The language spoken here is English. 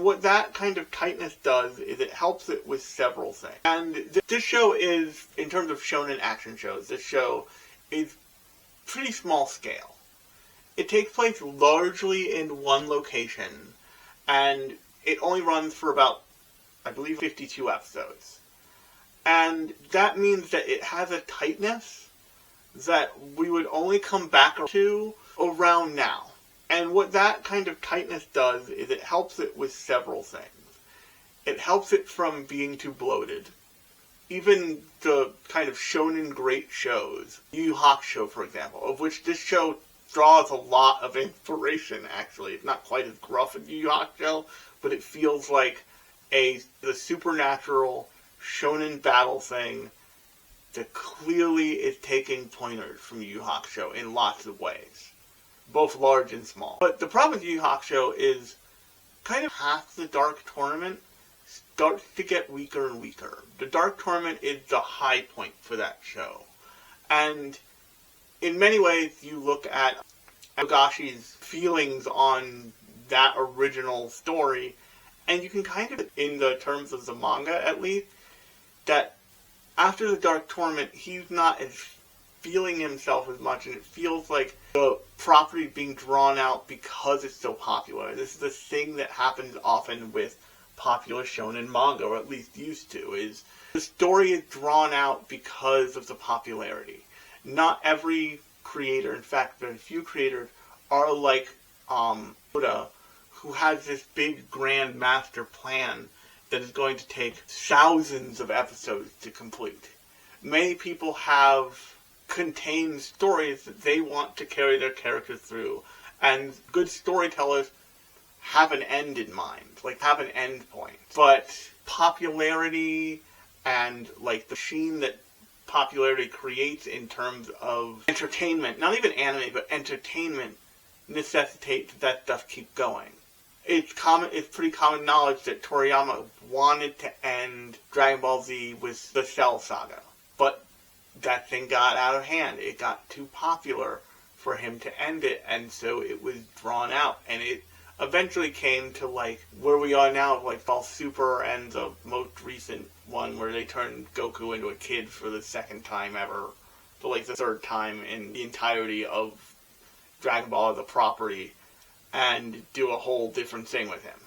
what that kind of tightness does is it helps it with several things. And this show is, in terms of shonen action shows, this show is pretty small scale. It takes place largely in one location, and it only runs for about, I believe, 52 episodes. And that means that it has a tightness that we would only come back to around now. And what that kind of tightness does is it helps it with several things. It helps it from being too bloated. Even the kind of shonen great shows, YuYu Hakusho, for example, of which this show draws a lot of inspiration, actually. It's not quite as gruff as YuYu Hakusho, but it feels like the supernatural shonen battle thing that clearly is taking pointers from YuYu Hakusho in lots of ways, both large and small. But the problem with YuYu Hakusho is kind of half the Dark Tournament starts to get weaker and weaker. The Dark Tournament is the high point for that show. And in many ways, you look at Togashi's feelings on that original story, and you can kind of, in the terms of the manga at least, that after the Dark Tournament, he's not as feeling himself as much, and it feels like the property is being drawn out because it's so popular. This is the thing that happens often with popular shonen manga, or at least used to, is the story is drawn out because of the popularity. Not every creator, in fact, very few creators, are like Oda, who has this big grand master plan that is going to take thousands of episodes to complete. Many people have contained stories that they want to carry their characters through, and good storytellers have an end in mind, like have an end point. But popularity and like the machine that popularity creates in terms of entertainment, not even anime, but entertainment, necessitates that stuff keep going. It's pretty common knowledge that Toriyama wanted to end Dragon Ball Z with the Cell Saga, but that thing got out of hand. It got too popular for him to end it, and so it was drawn out, and it eventually came to like where we are now, like Ball Super and the most recent one where they turned Goku into a kid for the second time ever, for like the third time in the entirety of Dragon Ball as a property, and do a whole different thing with him.